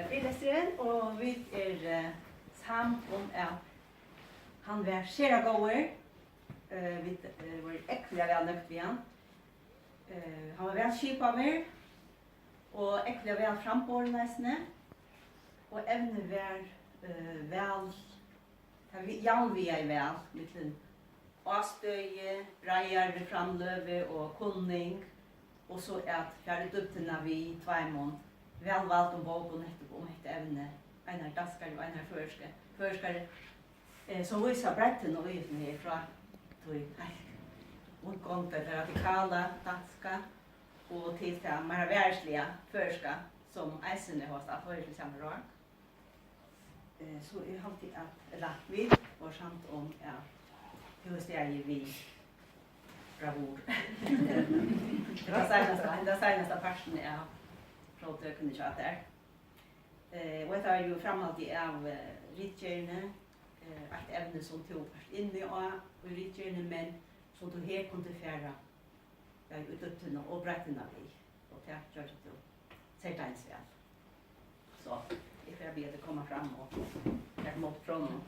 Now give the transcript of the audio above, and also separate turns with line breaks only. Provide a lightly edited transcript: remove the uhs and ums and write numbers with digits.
Frilesteren, og vi sam at han var skjera gåer. Vi var ekkelig vel nøkt ved han. Han var vel skip av meg, og ekkelig vel frambåren nesten. Og evne var vel, jaunvia i vel, mittlen avstøye, breier framløve og kunning, og så at fjerde dybtene vi tveimond vel valgt om bok og nettopp om dette evne, en danskere og en førske. Førskere som viser bretten og yten herfra, utgångte det radikala danska og til det mer værslige førska som eisene hos at høyre til samme råd. Så jeg har alltid at vi var samt om hur steg vi bravur. Det senaste parten av pråtøkene kjøtt der. Og dette er jo fremhaltig av rittgjørende, et evne som tog først inn i rittgjørende, men som du her kunne fjerde utøttene og brettene vi. Og det gjør det jo særtegnsvel. Så jeg får be at det kommer fram og mot från